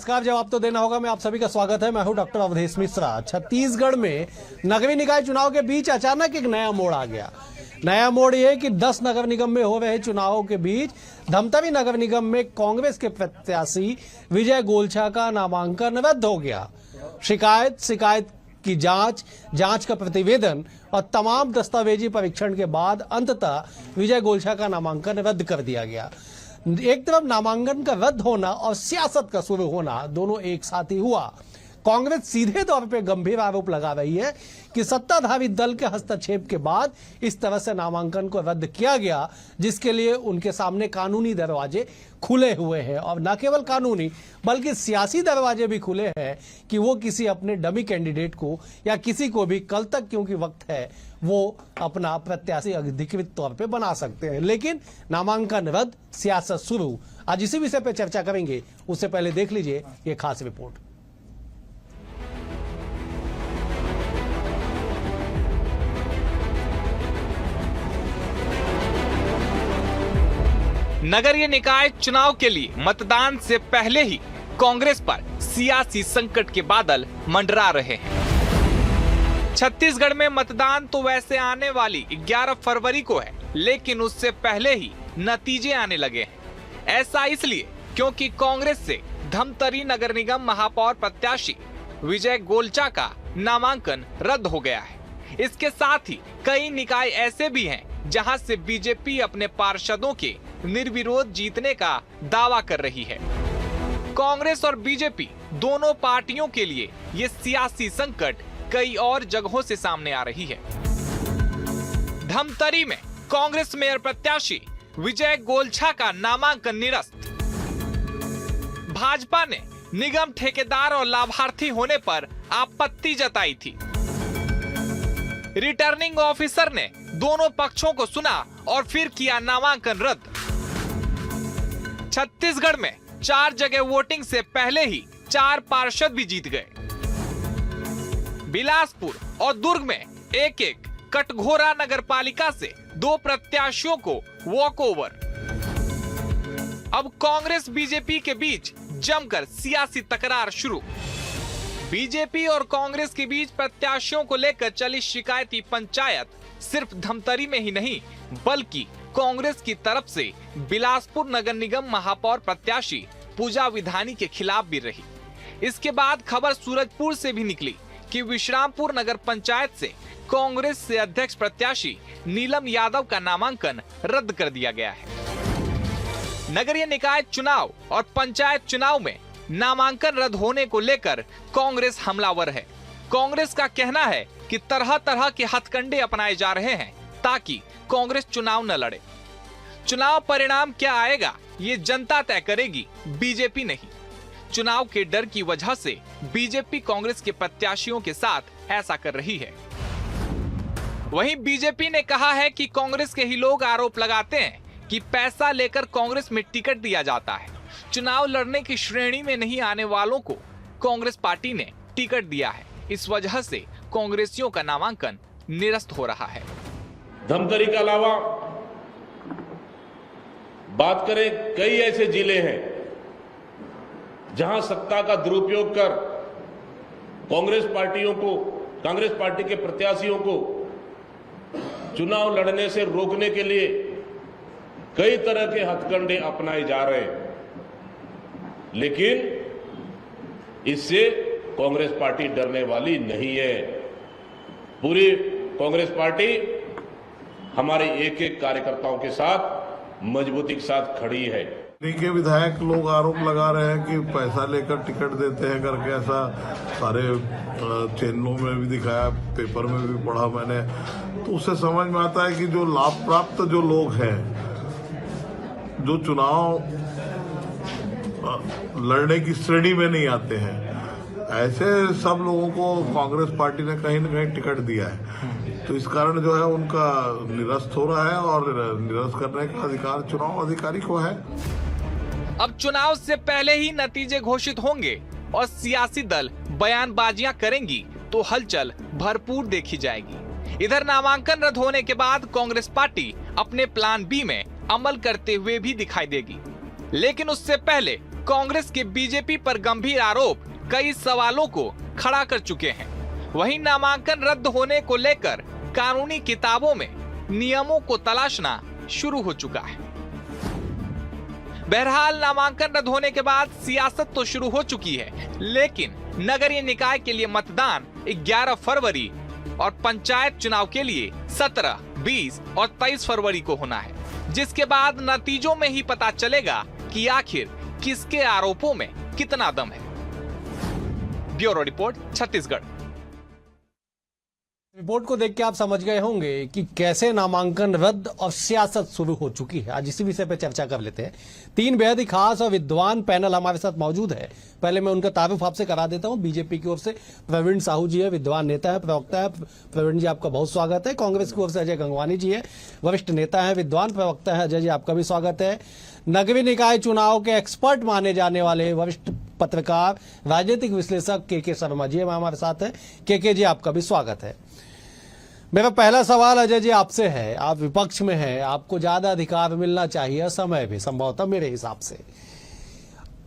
नमस्कार। जवाब तो देना होगा। मैं आप सभी का स्वागत है। मैं हूं डॉक्टर अवधेश मिश्रा। छत्तीसगढ़ में नगरीय निकाय चुनाव के बीच अचानक एक नया मोड़ आ गया। नया मोड़ यह कि 10 नगर निगम में हो रहे चुनावों के बीच धमतरी नगर निगम में कांग्रेस के प्रत्याशी विजय गोलछा का नामांकन रद्द हो गया। शिकायत की जांच का प्रतिवेदन और तमाम दस्तावेजी परीक्षण के बाद अंततः विजय गोलछा का नामांकन रद्द कर दिया गया। एक तरफ नामांकन का रद्द होना और सियासत का शुरू होना दोनों एक साथ ही हुआ। कांग्रेस सीधे तौर पे गंभीर आरोप लगा रही है कि सत्ताधारी दल के हस्तक्षेप के बाद इस तरह से नामांकन को रद्द किया गया, जिसके लिए उनके सामने कानूनी दरवाजे खुले हुए हैं और न केवल कानूनी बल्कि सियासी दरवाजे भी खुले हैं कि वो किसी अपने डमी कैंडिडेट को या किसी को भी कल तक, क्योंकि वक्त है, वो अपना प्रत्याशी अधिकृत तौर पे बना सकते हैं। लेकिन नामांकन रद्द, सियासत शुरू, आज इसी विषय पर चर्चा करेंगे। उससे पहले देख लीजिए ये खास रिपोर्ट। नगरीय निकाय चुनाव के लिए मतदान से पहले ही कांग्रेस पर सियासी संकट के बादल मंडरा रहे हैं। छत्तीसगढ़ में मतदान तो वैसे आने वाली 11 फरवरी को है, लेकिन उससे पहले ही नतीजे आने लगे हैं। ऐसा इसलिए क्योंकि कांग्रेस से धमतरी नगर निगम महापौर प्रत्याशी विजय गोलछा का नामांकन रद्द हो गया है। इसके साथ ही कई निकाय ऐसे भी हैं जहां से बीजेपी अपने पार्षदों के निर्विरोध जीतने का दावा कर रही है। कांग्रेस और बीजेपी दोनों पार्टियों के लिए ये सियासी संकट कई और जगहों से सामने आ रही है। धमतरी में कांग्रेस मेयर प्रत्याशी विजय गोलछा का नामांकन निरस्त। भाजपा ने निगम ठेकेदार और लाभार्थी होने पर आपत्ति जताई थी। रिटर्निंग ऑफिसर ने दोनों पक्षों को सुना और फिर किया नामांकन रद्द। छत्तीसगढ़ में 4 जगह वोटिंग से पहले ही 4 पार्षद भी जीत गए। बिलासपुर और दुर्ग में एक कटघोरा नगर पालिका से 2 प्रत्याशियों को वॉक ओवर। अब कांग्रेस बीजेपी के बीच जमकर सियासी तकरार शुरू। बीजेपी और कांग्रेस के बीच प्रत्याशियों को लेकर चली शिकायती पंचायत सिर्फ धमतरी में ही नहीं बल्कि कांग्रेस की तरफ से बिलासपुर नगर निगम महापौर प्रत्याशी पूजा विधानी के खिलाफ भी रही। इसके बाद खबर सूरजपुर से भी निकली कि विश्रामपुर नगर पंचायत से कांग्रेस से अध्यक्ष प्रत्याशी नीलम यादव का नामांकन रद्द कर दिया गया है। नगरीय निकाय चुनाव और पंचायत चुनाव में नामांकन रद्द होने को लेकर कांग्रेस हमलावर है। कांग्रेस का कहना है कि तरह तरह के हथकंडे अपनाए जा रहे हैं ताकि कांग्रेस चुनाव न लड़े। चुनाव परिणाम क्या आएगा ये जनता तय करेगी, बीजेपी नहीं। चुनाव के डर की वजह से बीजेपी कांग्रेस के प्रत्याशियों के साथ ऐसा कर रही है। वहीं बीजेपी ने कहा है कि कांग्रेस के ही लोग आरोप लगाते हैं कि पैसा लेकर कांग्रेस में टिकट दिया जाता है। चुनाव लड़ने की श्रेणी में नहीं आने वालों को कांग्रेस पार्टी ने टिकट दिया है। इस वजह से कांग्रेसियों का नामांकन निरस्त हो रहा है। धमतरी के अलावा बात करें, कई ऐसे जिले हैं जहां सत्ता का दुरुपयोग कर कांग्रेस पार्टी के प्रत्याशियों को चुनाव लड़ने से रोकने के लिए कई तरह के हथकंडे अपनाए जा रहे हैं। लेकिन इससे कांग्रेस पार्टी डरने वाली नहीं है। पूरी कांग्रेस पार्टी हमारे एक कार्यकर्ताओं के साथ मजबूती के साथ खड़ी है। के विधायक लोग आरोप लगा रहे हैं कि पैसा लेकर टिकट देते हैं करके, ऐसा सारे चैनलों में भी दिखाया, पेपर में भी पढ़ा मैंने। तो उससे समझ में आता है कि जो लाभ प्राप्त जो लोग हैं, जो चुनाव लड़ने की श्रेणी में नहीं आते हैं, ऐसे सब लोगों को कांग्रेस पार्टी ने कहीं न कहीं टिकट दिया है। तो इस कारण जो है उनका निरस्त हो रहा है और निरस्त करने का अधिकार चुनाव अधिकारी को है। अब चुनाव से पहले ही नतीजे घोषित होंगे और सियासी दल बयानबाजियां करेंगी तो हलचल भरपूर देखी जाएगी। इधर नामांकन रद्द होने के बाद कांग्रेस पार्टी अपने प्लान बी में अमल करते हुए भी दिखाई देगी, लेकिन उससे पहले कांग्रेस के बीजेपी पर गंभीर आरोप कई सवालों को खड़ा कर चुके हैं। वहीं नामांकन रद्द होने को लेकर कानूनी किताबों में नियमों को तलाशना शुरू हो चुका है। बहरहाल नामांकन रद्द होने के बाद सियासत तो शुरू हो चुकी है, लेकिन नगरीय निकाय के लिए मतदान 11 फरवरी और पंचायत चुनाव के लिए 17, 20 और 23 फरवरी को होना है, जिसके बाद नतीजों में ही पता चलेगा कि आखिर किसके आरोपों में कितना दम है। Bureau report, Chhattisgarh. रिपोर्ट को देख के आप समझ गए होंगे कि कैसे नामांकन रद्द और सियासत शुरू हो चुकी है। आज इसी विषय पर चर्चा कर लेते हैं। 3 बेहद ही खास और विद्वान पैनल हमारे साथ मौजूद है। पहले मैं उनका तारुफ आपसे करा देता हूं। बीजेपी की ओर से प्रवीण साहू जी है, विद्वान नेता है, प्रवक्ता है। प्रवीण जी, आपका बहुत स्वागत है। कांग्रेस की ओर से अजय गंगवानी जी है, वरिष्ठ नेता है, विद्वान प्रवक्ता है। अजय जी, आपका भी स्वागत है। नगरीय निकाय चुनाव के एक्सपर्ट माने जाने वाले वरिष्ठ पत्रकार, राजनीतिक विश्लेषक के शर्मा जी हमारे साथ है। के जी, आपका भी स्वागत है। मेरा पहला सवाल अजय जी आपसे है। आप विपक्ष में हैं, आपको ज्यादा अधिकार मिलना चाहिए, समय भी संभवतः मेरे हिसाब से।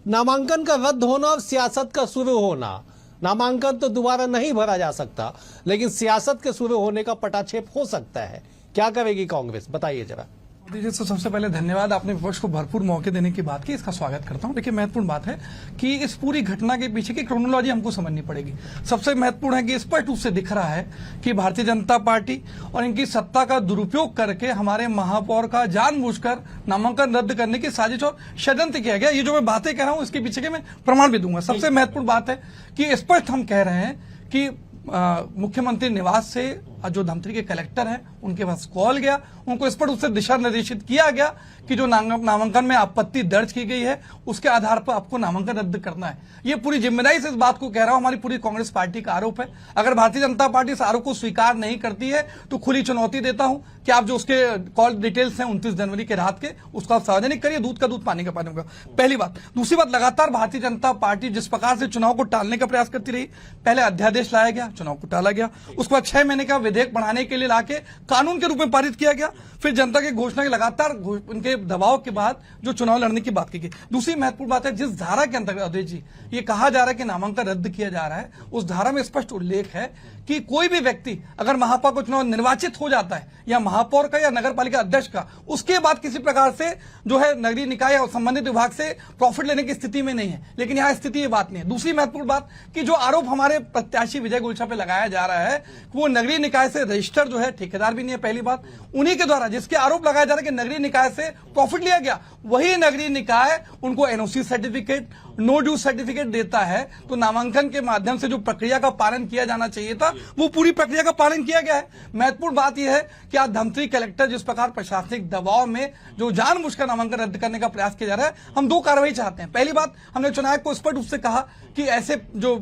नामांकन का रद्द होना और सियासत का शुरू होना, नामांकन तो दोबारा नहीं भरा जा सकता, लेकिन सियासत के शुरू होने का पटाक्षेप हो सकता है। क्या करेगी कांग्रेस, बताइए जरा। देखिए, तो सबसे पहले धन्यवाद, आपने विपक्ष को भरपूर मौके देने की बात की, इसका स्वागत करता हूं। देखिए, महत्वपूर्ण बात है कि इस पूरी घटना के पीछे की क्रोनोलॉजी हमको समझनी पड़ेगी। सबसे महत्वपूर्ण है कि स्पष्ट रूप से दिख रहा है कि भारतीय जनता पार्टी और इनकी सत्ता का दुरुपयोग करके हमारे महापौर का जानबूझकर नामांकन रद्द करने की साजिश और षड्यंत्र किया गया। ये जो मैं बातें कह रहा हूं, इसके पीछे के मैं प्रमाण भी दूंगा। सबसे महत्वपूर्ण बात है कि स्पष्ट हम कह रहे हैं कि मुख्यमंत्री निवास से जो धमतरी के कलेक्टर हैं उनके पास कॉल गया, उनको स्पष्ट रूप से दिशा निर्देशित किया गया कि जो नामांकन में आपत्ति दर्ज की गई है उसके आधार पर आपको नामांकन रद्द करना है। ये पूरी जिम्मेदारी से इस बात को कह रहा हूं, हमारी पूरी कांग्रेस पार्टी का आरोप है। अगर भारतीय जनता पार्टी इस आरोप को स्वीकार नहीं करती है तो खुली चुनौती देता हूं कि आप जो उसके कॉल डिटेल्स हैं 29 जनवरी के रात के, उसको आप सार्वजनिक करिए। दूध का दूध, पानी का पानी होगा, पहली बात। दूसरी बात, लगातार भारतीय जनता पार्टी जिस प्रकार से चुनाव को टालने का प्रयास करती रही, पहले अध्यादेश लाया गया, चुनाव को टाला गया, उसके बाद 6 महीने का विधेयक बढ़ाने के लिए लाके कानून के रूप में पारित किया गया, फिर जनता की घोषणा के लगातार उनके दबाव के बाद जो चुनाव लड़ने की बात की गई। दूसरी महत्वपूर्ण बात है, जिस धारा के अंतर्गत अवधेश जी ये कहा जा रहा है कि नामांकन रद्द किया जा रहा है, उस धारा में स्पष्ट उल्लेख है कि कोई भी व्यक्ति अगर महापौर को चुनाव निर्वाचित हो जाता है, या महापौर का या नगर पालिका अध्यक्ष का, उसके बाद किसी प्रकार से जो है नगरीय निकाय और संबंधित विभाग से प्रॉफिट लेने की स्थिति में नहीं है। लेकिन यहां स्थिति ये बात नहीं है। दूसरी महत्वपूर्ण बात कि जो आरोप हमारे प्रत्याशी विजय गुलछा पे लगाया जा रहा है, वो नगरीय निकाय से रजिस्टर जो है ठेकेदार भी नहीं है। पहली बात, उन्हीं के द्वारा जिसके आरोप लगाया जा रहा है कि नगरीय निकाय से प्रॉफिट लिया गया, वही नगरीय निकाय उनको NOC certificate, no due certificate देता है। तो नामांकन के माध्यम से जो प्रक्रिया का पालन किया जाना चाहिए था, वो पूरी प्रक्रिया का पालन किया गया है। महत्वपूर्ण बात यह है कि आज धमतरी कलेक्टर जिस प्रकार प्रशासनिक दबाव में जो जानबूझकर नामांकन रद्द करने का प्रयास किया जा रहा है, हम 2 कार्रवाई चाहते हैं। पहली बात, हमने चुनाव को स्पष्ट रूप से कहा कि ऐसे जो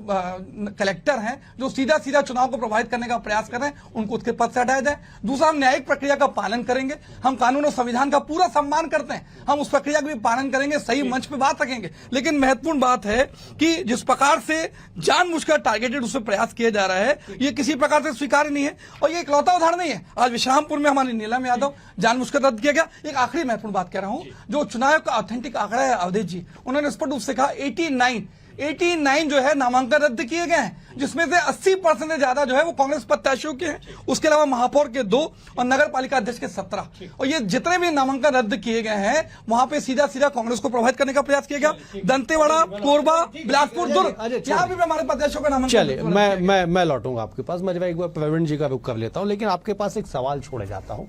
कलेक्टर हैं जो सीधा सीधा चुनाव को प्रभावित करने का प्रयास कर रहे हैं, उनको उसके पद से हटाया जाए। दूसरा, हम न्यायिक प्रक्रिया का पालन करेंगे। हम कानून और संविधान का पूरा सम्मान करते हैं, हम उस प्रक्रिया का भी पालन करेंगे, सही मंच पे बात रखेंगे। लेकिन महत्वपूर्ण बात है कि जिस प्रकार से जानबूझकर टारगेटेड उससे प्रयास किया जा रहा है, ये किसी प्रकार से स्वीकार्य नहीं है। और ये इकलौता उदाहरण नहीं है। आज विश्रामपुर में हमारी नीलम यादव जानबूझकर रद्द किया गया। एक आखिरी महत्वपूर्ण बात कह रहा हूं, जो चुनाव का ऑथेंटिक आंकड़ा है अवधेश जी, उन्होंने स्पष्ट रूप से कहा 89 जो है नामांकन रद्द किए गए हैं, जिसमें से 80% से ज्यादा जो है वो कांग्रेस प्रत्याशियों के हैं। उसके अलावा महापौर के 2 और नगर पालिका अध्यक्ष के 17। और ये जितने भी नामांकन रद्द किए गए हैं, वहां पे सीधा सीधा कांग्रेस को प्रभावित करने का प्रयास किया गया। दंतेवाड़ा, कोरबा, बिलासपुर, दुर्ग, यहाँ भी हमारे प्रत्याशियों का नामांकन। चलिए, मैं लौटूंगा आपके पास। मैं एक बार प्रवीण जी का रुख कर लेता हूं, लेकिन आपके पास एक सवाल छोड़े जाता हूं।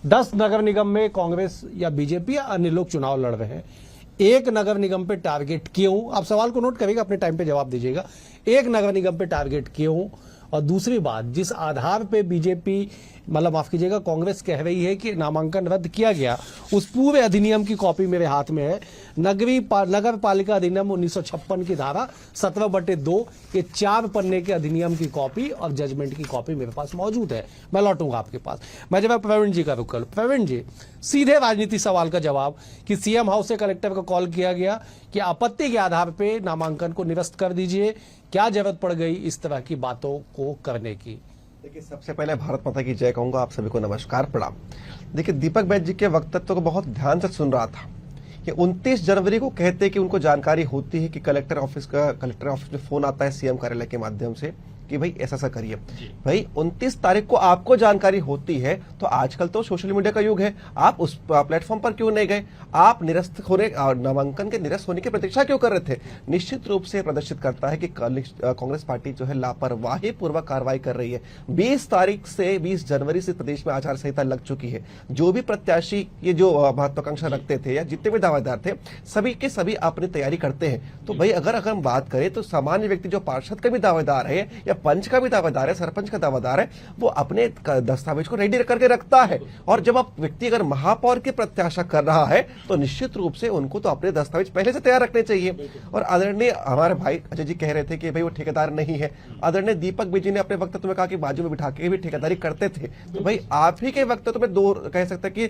10 नगर निगम में कांग्रेस या बीजेपी या अन्य लोग चुनाव लड़ रहे हैं, एक नगर निगम पे टारगेट क्यों? आप सवाल को नोट करिएगा, अपने टाइम पे जवाब दीजिएगा। एक नगर निगम पे टारगेट क्यों? और दूसरी बात, जिस आधार पे बीजेपी, मतलब माफ कीजिएगा, कांग्रेस कह रही है कि नामांकन रद्द किया गया, उस पूरे अधिनियम की कॉपी मेरे हाथ में है। नगर पालिका अधिनियम 1956 की धारा 17/2, ये 4 पन्ने के अधिनियम की कॉपी और जजमेंट की कॉपी मेरे पास मौजूद है। मैं लौटूंगा आपके पास। मैं जब प्रवीण जी का रुख करूं, प्रवीण जी, सीधे राजनीति सवाल का जवाब कि सीएम हाउस से कलेक्टर को कॉल किया गया कि आपत्ति के आधार पर नामांकन को निरस्त कर दीजिए, क्या जरूरत पड़ गई इस तरह की बातों को करने की? देखिए, सबसे पहले भारत माता की जय कहूंगा। आप सभी को नमस्कार, प्रणाम। देखिए, दीपक बैद जी के वक्तव्य को बहुत ध्यान से सुन रहा था। कि 29 जनवरी को कहते हैं कि उनको जानकारी होती है कि कलेक्टर ऑफिस में फोन आता है सीएम कार्यालय के माध्यम से कि भाई ऐसा करिए। भाई 29 तारीख को आपको जानकारी होती है तो आजकल तो सोशल मीडिया का युग है, आप उस प्लेटफॉर्म पर क्यों नहीं गए? आप निरस्त होने नामांकन के निरस्त होने की प्रतीक्षा क्यों कर रहे थे? निश्चित रूप से प्रदर्शित करता है कि कांग्रेस पार्टी जो है लापरवाही पूर्वक कार्रवाई कर रही है। 20 तारीख से 20 जनवरी से प्रदेश में आचार संहिता लग चुकी है। जो भी प्रत्याशी ये जो महत्वाकांक्षा रखते थे या जितने भी दावेदार थे सभी के सभी अपनी तैयारी करते हैं। तो भाई अगर हम बात करें तो सामान्य व्यक्ति जो पार्षद का भी दावेदार है या पंच का भी दावेदार है, सरपंच का दावेदार है, वो अपने दस्तावेज को रेडी करके रखता है। और जब आप व्यक्ति अगर महापौर की प्रत्याशा कर रहा है तो निश्चित रूप से उनको तो अपने दस्तावेज पहले से तैयार रखने चाहिए। और आदरणीय हमारे भाई अजय जी कह रहे थे कि भाई वो ठेकेदार नहीं है। आदरणीय दीपक बिजी ने अपने वक्तव्य में कहा कि बाजू में बिठा के भी ठेकेदारी करते थे। तो भाई आप ही के वक्तव्य में कह सकते हैं कि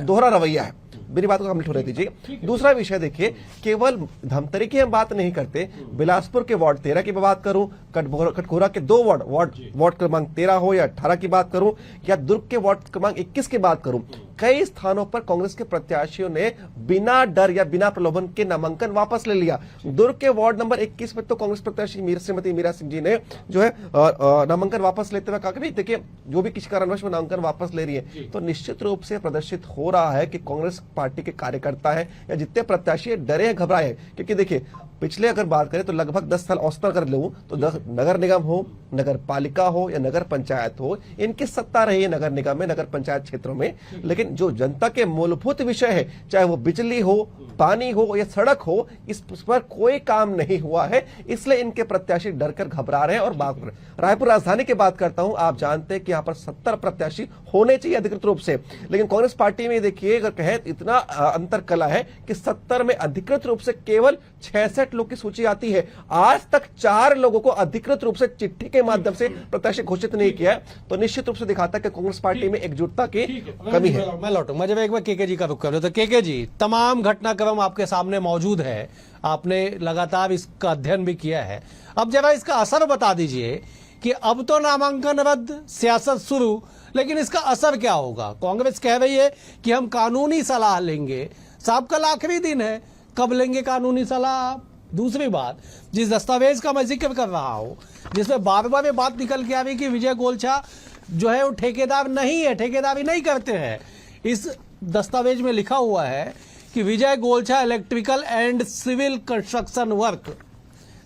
दोहरा रवैया है। मेरी बात को कंप्लीट होने दीजिए। दूसरा विषय देखिए, केवल धमतरी की हम बात नहीं करते, बिलासपुर के वार्ड 13 की बात करूं, कटघोरा के 2 वार्ड क्रमांक 13 हो या 18 की बात करूं या दुर्ग के वार्ड क्रमांक 21 की बात करूं, कई स्थानों पर कांग्रेस के प्रत्याशियों ने बिना डर या बिना प्रलोभन के नामांकन वापस ले लिया। दुर्ग के वार्ड नंबर 21 में तो कांग्रेस प्रत्याशी श्रीमती मीरा सिंह जी ने जो है नामांकन वापस लेते हुए कहा कि देखिए जो भी किसी कारणवश में नामांकन वापस ले रही है। तो निश्चित रूप से प्रदर्शित हो रहा है कि कांग्रेस पार्टी के कार्यकर्ता है या जितने प्रत्याशी डरे हैं, घबराए हैं। क्योंकि देखिए पिछले अगर बात करें तो लगभग 10 साल औसतन कर लूं तो नगर निगम हो, नगर पालिका हो या नगर पंचायत हो, इनकी सत्ता रही है नगर निगम में, नगर पंचायत क्षेत्रों में। लेकिन जो जनता के मूलभूत विषय है, चाहे वो बिजली हो, पानी हो या सड़क हो, इस पर कोई काम नहीं हुआ है। इसलिए इनके प्रत्याशी डरकर घबरा रहे हैं और भाग रहे हैं। रायपुर राजधानी की बात करता हूं, आप जानते हैं कि यहाँ पर 70 प्रत्याशी होने चाहिए अधिकृत रूप से, लेकिन कांग्रेस पार्टी में देखिए अगर कहे इतना अंतर कला है कि 70 में अधिकृत रूप से केवल 66 लोग की सूची आती है। आज तक 4 लोगों को अधिकृत रूप से चिट्ठी के माध्यम से प्रत्याशी घोषित नहीं किया है। तो निश्चित रूप से दिखाता है कि कांग्रेस पार्टी में एकजुटता की कमी है। मैं लौटूंगा जब एक बार केके जी का रुख करूं। तो केके जी, तमाम घटनाक्रम आपके सामने मौजूद है, आपने लगातार इसका अध्ययन भी किया है। अब जरा इसका असर बता दीजिए कि अब तो नामांकन रद्द, सियासत शुरू, लेकिन इसका असर क्या होगा? कांग्रेस कह रही है कि हम कानूनी सलाह लेंगे। साहब कल आखिरी दिन है, कब लेंगे कानूनी सलाह? दूसरी बात, जिस दस्तावेज का मैं जिक्र कर रहा हूं, जिसमें बार बार ये बात निकल के आ रही कि विजय गोलछा जो है वो ठेकेदार नहीं है, ठेकेदारी नहीं करते हैं। इस दस्तावेज में लिखा हुआ है कि Vijay Golchha electrical and civil construction work,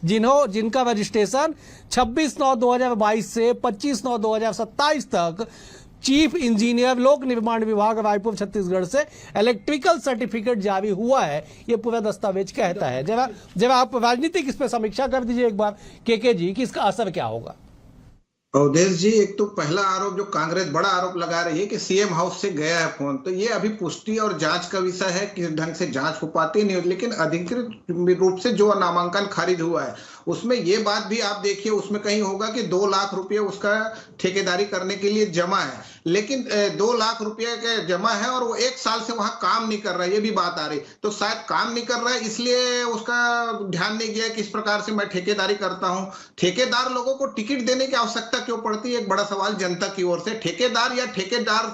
जिनका रजिस्ट्रेशन 26/9/2022 से 25/9/2027 तक चीफ इंजीनियर लोक निर्माण विभाग रायपुर छत्तीसगढ़ से इलेक्ट्रिकल सर्टिफिकेट जारी हुआ है, ये पूरा दस्तावेज कहता है। जरा आप राजनीतिक इस पर समीक्षा कर दीजिए एक बार केके जी कि इसका असर क्या होगा। अवधेश जी, एक तो पहला आरोप जो कांग्रेस बड़ा आरोप लगा रही है कि सीएम हाउस से गया है फोन, तो ये अभी पुष्टि और जांच का विषय है, किस ढंग से जांच हो पाती नहीं। लेकिन अधिकृत रूप से जो नामांकन खारिज हुआ है उसमें ये बात भी आप देखिए, उसमें कहीं होगा कि 2 लाख रुपए उसका ठेकेदारी करने के लिए जमा है, लेकिन 2 लाख रुपए के जमा है और वो 1 साल से वहां काम नहीं कर रहा है, ये भी बात आ रही। तो शायद काम नहीं कर रहा है इसलिए उसका ध्यान नहीं गया किस प्रकार से मैं ठेकेदारी करता हूं। ठेकेदार लोगों को टिकट देने की आवश्यकता क्यों पड़ती है, एक बड़ा सवाल जनता की ओर से। ठेकेदार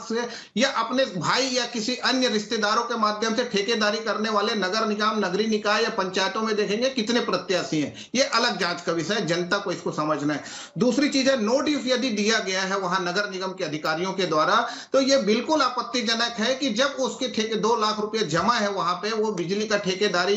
से या अपने भाई या किसी अन्य रिश्तेदारों के माध्यम से ठेकेदारी करने वाले नगर निगम, नगरीय निकाय या पंचायतों में देखेंगे कितने प्रत्याशी हैं, ये अलग जांच का विषय है, जनता को इसको समझना है। दूसरी चीज है, नोटिस यदि दिया गया है वहां नगर निगम के अधिकारियों के द्वारा, तो यह बिल्कुल आपत्तिजनक है कि जब उसके 2 लाख रुपए जमा है वहां पे, वो बिजली का ठेकेदार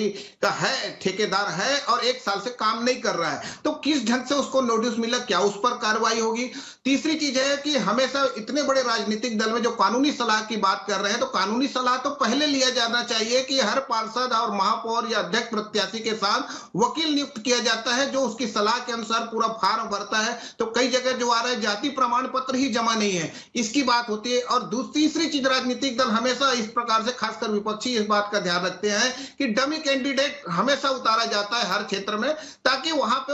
है और 1 साल से काम नहीं कर रहा है, तो किस ढंग से उसको नोटिस मिला, क्या उस पर कार्रवाई होगी? तीसरी चीज है कि हमेशा इतने बड़े राजनीतिक दल में जो कानूनी सलाह की बात कर रहे हैं, तो कानूनी सलाह तो पहले लिया जाना चाहिए कि हर पार्षद और महापौर या अध्यक्ष प्रत्याशी के साथ वकील नियुक्त किया जाता है जो उसकी सलाह के अनुसार पूरा फॉर्म भरता है। तो कई जगह जो आ रहा है जाति प्रमाण पत्र ही जमा नहीं है, इसकी बात होती है। और तीसरी चीज, राजनीतिक दल हमेशा इस प्रकार से, खासकर विपक्षी, इस बात का ध्यान रखते हैं कि डमी कैंडिडेट हमेशा उतारा जाता है हर क्षेत्र में, ताकि वहां पे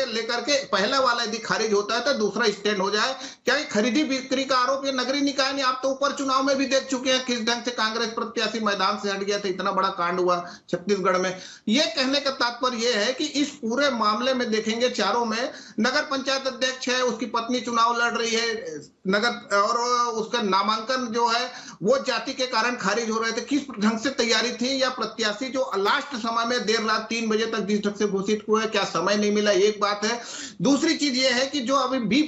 लेकर के पहला वाला यदि खारिज होता है तो दूसरा स्टैंड हो जाए। क्या खरीदी बिक्री का आरोप ये नगरीय निकाय ने, आप तो ऊपर चुनाव में भी देख चुके हैं किस ढंग से कांग्रेस प्रत्याशी मैदान से हट गया था, इतना बड़ा कांड हुआ छत्तीसगढ़ में। यह कहने का तात्पर्य यह है कि इस पूरे मामले में देखेंगे चारों में, नगर पंचायत अध्यक्ष है, उसकी पत्नी चुनाव लड़ रही है, नगर और उसका नामांकन जो है वो जाति के कारण खारिज हो रहे थे, किस ढंग से तैयारी थी, या प्रत्याशी जो लास्ट समय में देर रात 3 बजे तक जिस ढंग से घोषित हुए, क्या समय नहीं मिला, एक बात है। दूसरी चीज ये है कि जो अभी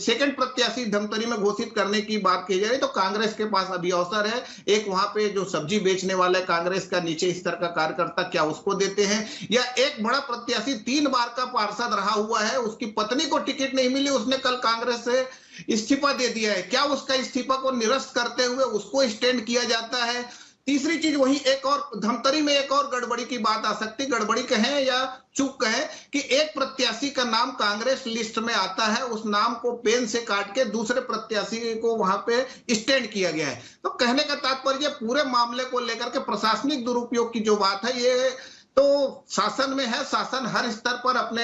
सेकंड प्रत्याशी धमतरी में घोषित करने की बात की जा रही, तो कांग्रेस के पास अभी अवसर है। एक वहां पे जो सब्जी बेचने वाला है कांग्रेस का नीचे स्तर का कार्यकर्ता, क्या उसको देते हैं, या एक बड़ा प्रत्याशी 3 बार का पार्षद रहा हुआ है, उसकी पत्नी को टिकट नहीं मिली, उसने कल कांग्रेस से इस्तीफा दे दिया है, क्या उसका इस्तीफा को निरस्त करते हुए उसको स्टैंड किया जाता है। तीसरी चीज वही एक और धमतरी में एक और गड़बड़ी की बात आ सकती, गड़बड़ी कहें या चूक कहें, कि एक प्रत्याशी का नाम कांग्रेस लिस्ट में आता है, उस नाम को पेन से काट के दूसरे प्रत्याशी को वहां पे स्टैंड किया गया है। तो कहने का तात्पर्य पूरे मामले को लेकर के प्रशासनिक दुरुपयोग की जो बात है, ये तो शासन में है, शासन हर स्तर पर अपने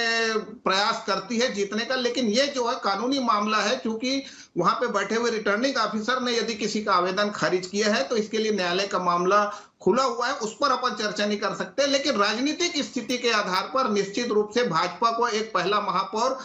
प्रयास करती है जीतने का, लेकिन ये जो है कानूनी मामला है, क्योंकि वहां पे बैठे हुए रिटर्निंग ऑफिसर ने यदि किसी का आवेदन खारिज किया है तो इसके लिए न्यायालय का मामला खुला हुआ है, उस पर अपन चर्चा नहीं कर सकते। लेकिन राजनीतिक स्थिति के आधार पर निश्चित रूप से भाजपा को एक पहला महापौर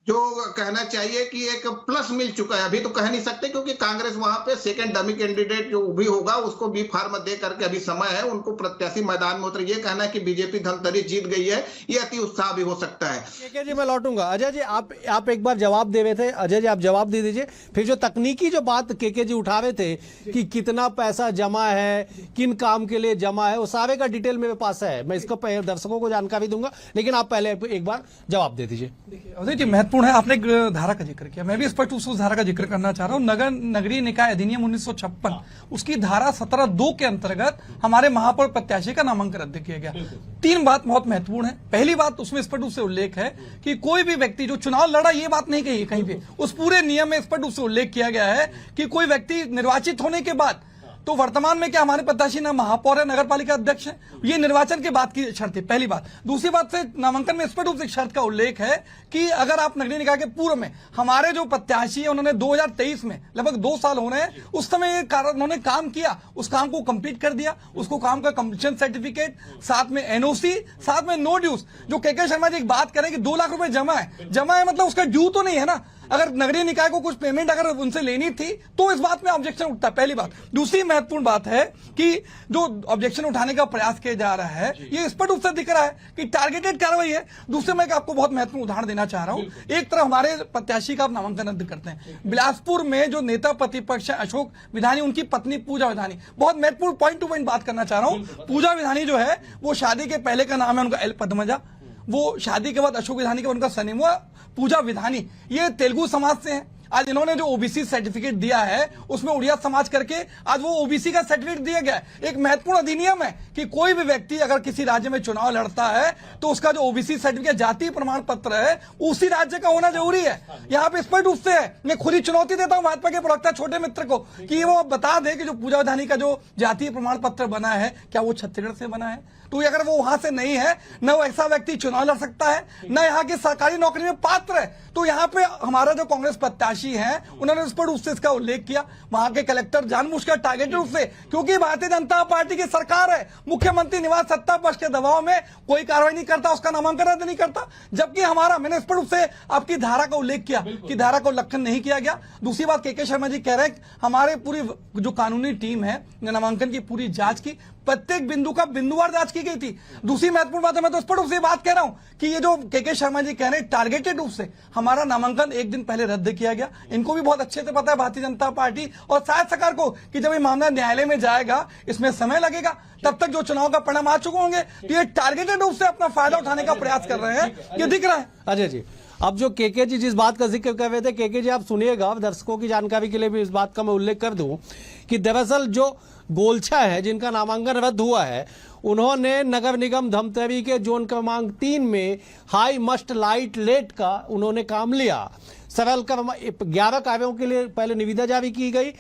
जो कहना चाहिए कि एक प्लस मिल चुका है। अभी तो कह नहीं सकते क्योंकि कांग्रेस वहां पे सेकंड डमी कैंडिडेट जो भी होगा उसको बी फार्म दे करके अभी समय है, उनको प्रत्याशी मैदान में उतर। ये कहना है कि बीजेपी धमतरी जीत गई है, ये अति उत्साह भी हो सकता है। केके जी मैं लौटूंगा। अजय जी आप एक बार जवाब दे रहे थे, अजय जी आप जवाब दे दीजिए। फिर जो तकनीकी जो बात केके जी उठा रहे थे कि कितना पैसा जमा है, किन काम के लिए जमा है, वो सारे का डिटेल मेरे पास है, मैं इसको दर्शकों को जानकारी दूंगा, लेकिन आप पहले एक बार जवाब दे दीजिए। देखिए अजय जी महत्वपूर्ण है, आपने एक धारा का जिक्र किया, मैं भी स्पष्ट रूप से उस धारा का जिक्र करना चाह रहा हूं। नगरीय निकाय अधिनियम 1956 उसकी धारा 17(2) के अंतर्गत हमारे महापौर प्रत्याशी का नामांकन रद्द किया गया। 3 बात बहुत महत्वपूर्ण है। पहली बात उसमें स्पष्ट रूप से उल्लेख है कि कोई भी व्यक्ति जो चुनाव लड़ा, ये बात नहीं कही कहीं पे, उस पूरे नियम में स्पष्ट रूप से उल्लेख किया गया है कि कोई व्यक्ति निर्वाचित होने के बाद, तो वर्तमान में क्या हमारे प्रत्याशी ना महापौर है, नगर पालिका अध्यक्ष है, ये निर्वाचन के बाद की शर्त है, पहली बात। दूसरी बात से नामांकन में स्पष्ट रूप से शर्त का उल्लेख है कि अगर आप नगरीय निकाय के पूर्व में हमारे जो प्रत्याशी है उन्होंने 2023 में लगभग 2 साल हो रहे हैं, उस समय उन्होंने काम किया, उस काम को कंप्लीट कर दिया, उसको काम का कंप्लीशन सर्टिफिकेट, साथ में एनओसी, साथ में नो ड्यूज। जो केके शर्मा जी एक बात करें कि 2 लाख रुपए जमा है मतलब उसका ड्यू तो नहीं है ना। अगर नगरीय निकाय को कुछ पेमेंट अगर उनसे लेनी थी तो इस बात में ऑब्जेक्शन उठता है, पहली बात। दूसरी महत्वपूर्ण बात है कि जो ऑब्जेक्शन उठाने का प्रयास किया जा रहा है, ये स्पष्ट रूप से दिख रहा है कि टारगेटेड कार्रवाई है। दूसरे मैं आपको बहुत महत्वपूर्ण उदाहरण देना चाह रहा हूं। एक तरफ हमारे प्रत्याशी का आप नामांकन रद्द करते हैं, बिलासपुर में जो नेता प्रतिपक्ष है अशोक विधानी, उनकी पत्नी पूजा विधानी, बहुत महत्वपूर्ण पॉइंट टू पॉइंट बात करना चाह रहा हूं। पूजा विधानी जो है वो शादी के पहले का नाम है उनका एल पद्मजा, वो शादी के बाद अशोक विधानी का उनका सनेम हुआ पूजा विधानी, ये तेलुगु समाज से हैं। आज इन्होंने जो ओबीसी सर्टिफिकेट दिया है उसमें उड़िया समाज करके आज वो ओबीसी का सर्टिफिकेट दिया गया है। एक महत्वपूर्ण अधिनियम है कि कोई भी व्यक्ति अगर किसी राज्य में चुनाव लड़ता है तो उसका जो ओबीसी सर्टिफिकेट जाति प्रमाण पत्र है उसी राज्य का होना जरूरी है। यहाँ पे स्पष्ट रूप से है, मैं खुद ही चुनौती देता हूँ भाजपा के प्रवक्ता छोटे मित्र को कि वो बता दे कि जो पूजा विधानी का जो जातीय प्रमाण पत्र बना है क्या वो छत्तीसगढ़ से बना है। तो अगर वो वहां से नहीं है, न वो ऐसा व्यक्ति चुनाव लड़ सकता है, न यहाँ की सरकारी नौकरी में पात्र है। तो यहाँ पे हमारा जो कांग्रेस प्रत्याशी है उन्होंने स्पष्ट रूप से इसका उल्लेख किया। वहां के कलेक्टर जानबूझकर टारगेटेड रूप से, क्योंकि भारतीय जनता पार्टी की सरकार है, मुख्यमंत्री निवास सत्ता पक्ष के दबाव में कोई कार्रवाई नहीं करता, उसका नामांकन रद्द नहीं करता। जबकि हमारा, मैंने स्पष्ट रूप से आपकी धारा का उल्लेख किया कि धारा को उल्लंघन नहीं किया गया। दूसरी बात केके शर्मा जी कह रहे हैं हमारे पूरी जो कानूनी टीम है नामांकन की पूरी जांच की, प्रत्येक बिंदु का बिंदुवार जांच की गई थी। दूसरी महत्वपूर्ण बात है, मैं तो स्पष्ट रूप से बात कह रहा हूं कि ये जो केके शर्मा जी कह रहे हैं टारगेटेड रूप से हमारा नामांकन 1 दिन पहले रद्द किया गया। इनको भी बहुत अच्छे से पता है भारतीय जनता पार्टी और शायद सरकार को कि जब ये मामला न्यायालय में जाएगा इसमें समय लगेगा, तब तक जो चुनाव का परिणाम आ चुके होंगे। तो ये टारगेटेड रूप से अपना फायदा उठाने का प्रयास कर रहे हैं, ये दिख रहा है। अजय जी अब जो केके जी जिस बात का जिक्र कर रहे थे, केके जी आप सुनिएगा, दर्शकों की जानकारी के लिए भी इस बात का मैं उल्लेख कर दूं कि दरअसल जो गोलछा है जिनका नामांकन रद्द हुआ है, उन्होंने नगर निगम धमतरी के जोन क्रमांक 3 में हाई मस्ट लाइट लेट का उन्होंने काम लिया। सरल 11 कार्यों के लिए पहले निविदा जारी की गई,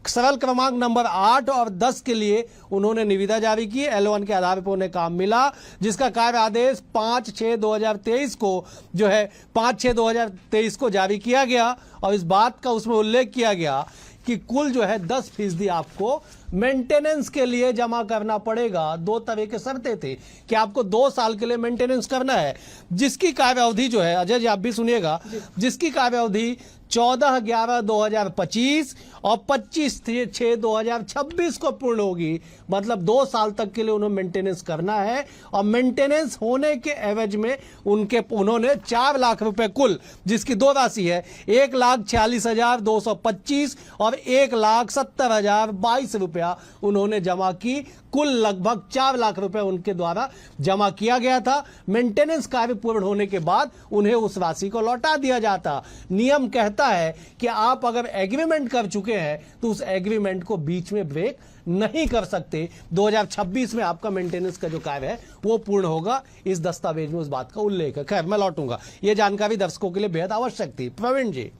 सरल क्रमांक नंबर 8 और 10 के लिए उन्होंने निविदा जारी की। L1 के आधार पर उन्हें काम मिला, जिसका कार्य आदेश 5/6/2023 को जो है 5/6/2023 को जारी किया गया। और इस बात का उसमें उल्लेख किया गया कि कुल जो है 10% आपको मेंटेनेंस के लिए जमा करना पड़ेगा। 2 तरह के शर्तें थी कि आपको 2 साल के लिए मेंटेनेंस करना है, जिसकी कार्य अवधि जो है, अजय जी आप भी सुनिएगा, जिसकी कार्य अवधि 14/11/2025 और 25/6/2026 को पूर्ण होगी। मतलब 2 साल तक के लिए उन्हें मेंटेनेंस करना है और मेंटेनेंस होने के एवज में उन्होंने 4 लाख रुपए कुल, जिसकी 2 राशि है, 1,46,225 और 1,70,022 रुपया उन्होंने जमा की। कुल लगभग 4 लाख रुपए उनके द्वारा जमा किया गया था। मेंटेनेंस कार्य पूर्ण होने के बाद उन्हें उस राशि को लौटा दिया जाता। नियम कहता है कि आप अगर एग्रीमेंट कर चुके हैं तो उस एग्रीमेंट को बीच में ब्रेक नहीं कर सकते। 2026 में आपका मेंटेनेंस का जो कार्य है वो पूर्ण होगा। इस दस्तावेज में उस बात का उल्लेख है। खैर, मैं लौटूंगा, यह जानकारी दर्शकों के लिए बेहद आवश्यक थी। प्रवीण जी,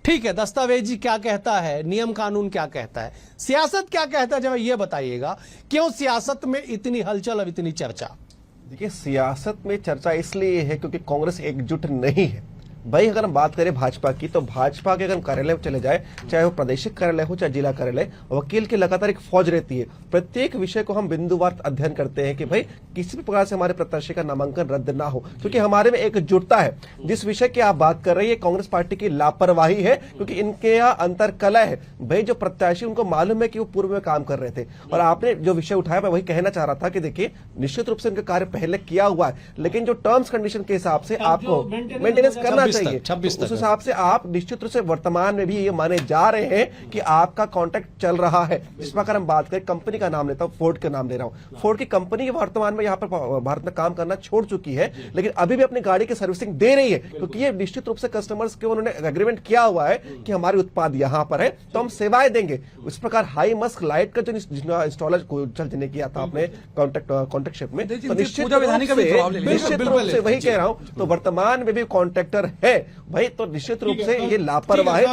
ठीक है, दस्तावेज क्या कहता है, नियम कानून क्या कहता है, सियासत क्या कहता है, जब ये बताइएगा क्यों सियासत में इतनी हलचल और इतनी चर्चा? देखिए, सियासत में चर्चा इसलिए है क्योंकि कांग्रेस एकजुट नहीं है। भाई, अगर हम बात करें भाजपा की, तो भाजपा के अगर हम कार्यालय में चले जाए, चाहे वो प्रादेशिक कार्यालय हो चाहे जिला कार्यालय, वकील की लगातार एक फौज रहती है। प्रत्येक विषय को हम बिंदुवार अध्ययन करते हैं कि भाई किसी भी प्रकार से हमारे प्रत्याशी का नामांकन रद्द ना हो, क्योंकि हमारे में एकजुटता है। जिस विषय की आप बात कर रही है, कांग्रेस पार्टी की लापरवाही है, क्योंकि इनके यहाँ अंतर कला है। भाई, जो प्रत्याशी, उनको मालूम है कि वो पूर्व में काम कर रहे थे, और आपने जो विषय उठाया, मैं वही कहना चाह रहा था कि देखिए, निश्चित रूप से उनका कार्य पहले किया हुआ है, लेकिन जो टर्म्स कंडीशन के हिसाब से आपको मेंटेनेंस करना चाहिए, उस हिसाब से आप निश्चित रूप से वर्तमान में भी ये माने जा रहे हैं कि आपका कॉन्ट्रैक्ट चल रहा है। जिस प्रकार हम बात करें, कंपनी का नाम लेता हूं, फोर्ड का नाम ले रहा हूं। फोर्ड की कंपनी वर्तमान में यहाँ पर भारत में काम करना छोड़ चुकी है, लेकिन अभी भी अपनी गाड़ी की सर्विसिंग दे रही है, क्योंकि ये निश्चित रूप से कस्टमर्स के उन्होंने एग्रीमेंट किया हुआ है कि हमारे उत्पाद यहाँ पर है तो हम सेवाएं देंगे। इस प्रकार हाई मस्क लाइट का जो इंस्टॉलर चलने किया था अपने कॉन्ट्रैक्टशिप में, तो निश्चित रूप से वही कह रहा हूं, तो वर्तमान में भी कॉन्ट्रैक्टर है भाई, तो निश्चित रूप से ये लापरवाही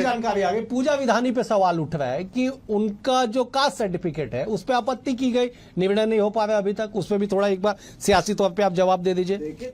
जानकारी आ गई। पूजा विधानी पे सवाल उठ रहा है कि उनका जो कास्ट सर्टिफिकेट है उस पर आपत्ति की गई, निर्णय नहीं हो पा रहा अभी तक, उसमें भी थोड़ा एक बार सियासी तौर पे आप जवाब दे दीजिए। देखिए,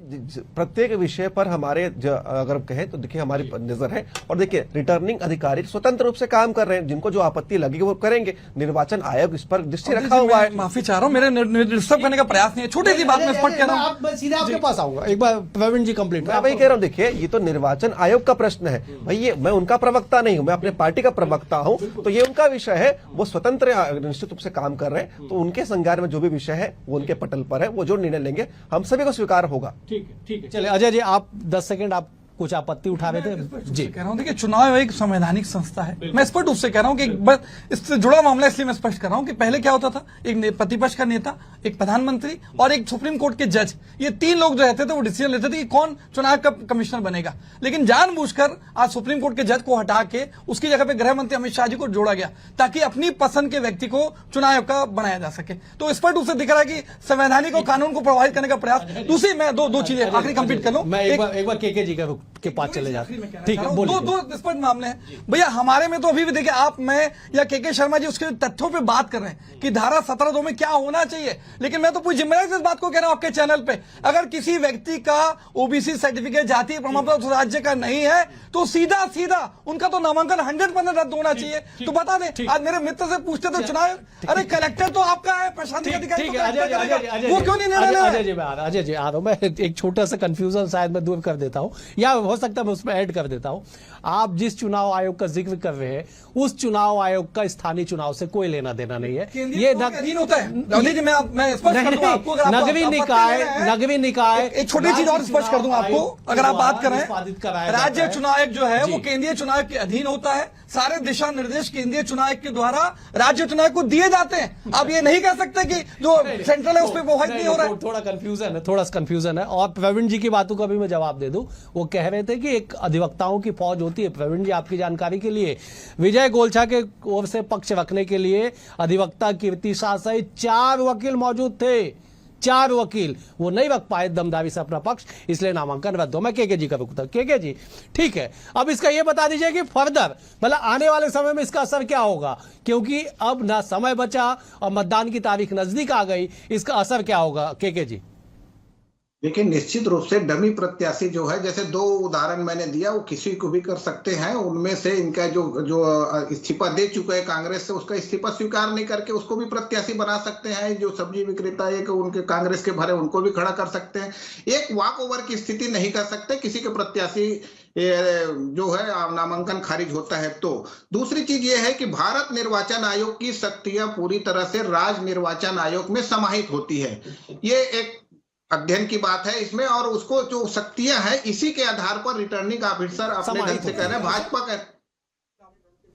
प्रत्येक विषय पर हमारे अगर कहें तो देखिए हमारी नजर है, और देखिए रिटर्निंग अधिकारी स्वतंत्र रूप से काम कर रहे हैं, जिनको जो आपत्ति लगेगी वो करेंगे। निर्वाचन आयोग इस पर दृष्टि रखा हुआ है। माफी चाह रहा हूँ, मेरे डिस्टर्ब करने का प्रयास नहीं है, छोटी सी बात में स्पष्ट कह रहा हूँ। सीधे आपके पास आऊंगा, एक बार प्रवीण जी कंप्लीट। मैं वही कह रहा हूँ, देखिए ये तो निर्वाचन आयोग का प्रश्न है भाई, ये मैं उनका प्रवक्ता नहीं हूं, मैं अपने पार्टी का प्रवक्ता हूं, तो ये उनका विषय है, वो स्वतंत्र निश्चित रूप से काम कर रहे हैं, तो उनके संज्ञान में जो भी विषय है वो उनके पटल पर है, वो जो निर्णय लेंगे हम सभी को स्वीकार होगा। ठीक है। चलिए अजय जी, आप 10 सेकंड, आप कुछ आपत्ति उठा रहे थे जी। कह रहा हूं, देखिए, चुनाव एक संवैधानिक संस्था है। मैं स्पष्ट रूप से कह रहा हूं कि बस इससे जुड़ा मामला, इसलिए मैं स्पष्ट कर रहा हूं कि पहले क्या होता था, एक प्रतिपक्ष का नेता, एक प्रधानमंत्री और एक सुप्रीम कोर्ट के जज, ये 3 लोग जो रहते थे वो डिसीजन लेते थे कि कौन चुनाव का कमिश्नर बनेगा। लेकिन जानबूझकर आज सुप्रीम कोर्ट के जज को हटा के उसकी जगह पे गृह मंत्री अमित शाह जी को जोड़ा गया, ताकि अपनी पसंद के व्यक्ति को चुनाव का बनाया जा सके। तो स्पष्ट रूप से दिख रहा है कि संवैधानिक और कानून को प्रभावित करने का प्रयास। दूसरी, मैं दो चीजें आखिरी कंप्लीट कर लूं। मैं एक बार केके जी के पास चले जाते, ठीक है, दो स्पष्ट मामले हैं भैया हमारे में। तो अभी भी देखिए, आप, मैं या केके शर्मा जी उसके तथ्यों पे बात कर रहे हैं कि धारा 17(2) में क्या होना चाहिए, लेकिन मैं तो पूरी जिम्मेदारी से इस बात को कह रहा हूं आपके चैनल पे, अगर किसी व्यक्ति का ओबीसी सर्टिफिकेट, जातीय प्रमाण पत्र राज्य का नहीं है तो सीधा उनका तो नामांकन 100% रद्द होना चाहिए। तो बता दें, आज मेरे मित्र से पूछते तो चुनाव, अरे कलेक्टर तो आपका है, प्रशासनिक अधिकारी, वो क्यों नहीं निर्णय ले रहे? अजय जी आ रहा हूं मैं, एक छोटा सा कंफ्यूजन शायद मैं दूर कर देता हूं, या हो सकता है मैं उसमें ऐड कर देता हूं। आप जिस चुनाव आयोग का जिक्र कर रहे हैं, उस चुनाव आयोग का स्थानीय चुनाव से कोई लेना देना नहीं है। ये अधीन होता है। मैं स्पष्ट कर दूं आपको, नगरीय निकाय, एक छोटी चीज और स्पष्ट कर दूं आपको, अगर आप बात करें, राज्य चुनाव आयोग जो है वो केंद्रीय चुनाव के अधीन होता है। सारे दिशा निर्देश केंद्रीय चुनाव आयोग के द्वारा राज्य चुनाव को दिए जाते हैं। आप ये नहीं कह सकते कि जो सेंट्रल है उस पर प्रोवाइड नहीं हो रहा है। थोड़ा कंफ्यूजन है। और प्रवीण जी की बातों का भी मैं जवाब दे दूं। वो कह रहे थे कि एक अधिवक्ताओं की फौज होती है। प्रवीण जी, आपकी जानकारी के लिए, विजय गोलछा के ओर से पक्ष रखने के लिए अधिवक्ता कीर्ति शाह सहित 4 वकील मौजूद थे। 4 वकील, वो नहीं रख पाए दमदारी से अपना पक्ष, इसलिए नामांकन रद्द हो। मैं केके जी का रुकता। केके जी, ठीक है, अब इसका ये बता दीजिए कि फर्दर मतलब आने वाले समय में इसका असर क्या होगा, क्योंकि अब ना समय बचा और मतदान की तारीख नजदीक आ गई, इसका असर क्या होगा केके जी? लेकिन निश्चित रूप से डमी प्रत्याशी जो है, जैसे 2 उदाहरण मैंने दिया, वो किसी को भी कर सकते हैं। उनमें से इनका जो इस्तीफा दे चुका है कांग्रेस से, उसका इस्तीफा स्वीकार नहीं करके उसको भी प्रत्याशी बना सकते हैं। जो सब्जी विक्रेता है उनके कांग्रेस के भरे, उनको भी खड़ा कर सकते हैं। एक वॉक ओवर की स्थिति नहीं कर सकते, किसी के प्रत्याशी जो है नामांकन खारिज होता है। तो दूसरी चीज ये है कि भारत निर्वाचन आयोग की शक्तियां पूरी तरह से राज्य निर्वाचन आयोग में समाहित होती है। ये एक अध्ययन की बात है इसमें, और उसको जो शक्तियां हैं इसी के आधार पर रिटर्निंग ऑफिसर अपने ढंग से कह रहे हैं।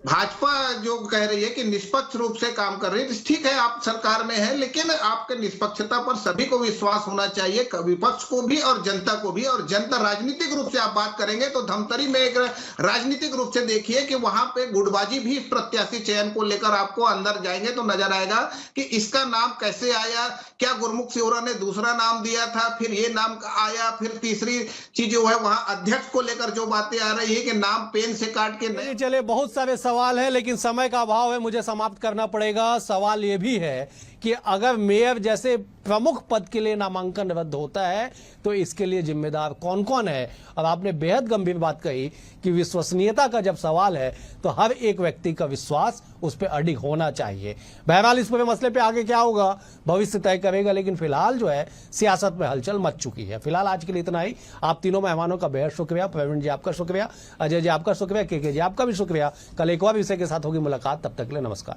भाजपा जो कह रही है कि निष्पक्ष रूप से काम कर रही है, ठीक है आप सरकार में है, लेकिन आपके निष्पक्षता पर सभी को विश्वास होना चाहिए, विपक्ष को भी और जनता को भी। और जनता राजनीतिक रूप से आप बात करेंगे तो धमतरी में एक राजनीतिक रूप से देखिए कि वहां पे गुटबाजी भी प्रत्याशी चयन को लेकर आपको अंदर जाएंगे तो नजर आएगा कि इसका नाम कैसे आया, क्या गुरमुख सिहोरा ने दूसरा नाम दिया था, फिर ये नाम आया, फिर तीसरी चीज जो है वहां अध्यक्ष को लेकर जो बातें आ रही है कि नाम पेन से काट के नहीं। चले बहुत सारे सवाल है लेकिन समय का अभाव है, मुझे समाप्त करना पड़ेगा। सवाल यह भी है कि अगर मेयर जैसे प्रमुख पद के लिए नामांकन रद्द होता है तो इसके लिए जिम्मेदार कौन कौन है। और आपने बेहद गंभीर बात कही कि विश्वसनीयता का जब सवाल है तो हर एक व्यक्ति का विश्वास उस पर अडिग होना चाहिए। बहरहाल इस पूरे मसले पे आगे क्या होगा भविष्य तय करेगा, लेकिन फिलहाल जो है सियासत में हलचल मच चुकी है। फिलहाल आज के लिए इतना ही। आप तीनों मेहमानों का बेहद शुक्रिया। प्रवीण जी आपका शुक्रिया, अजय जी आपका शुक्रिया, के जी आपका भी शुक्रिया। कल एक और विषय के साथ होगी मुलाकात, तब तक के लिए नमस्कार।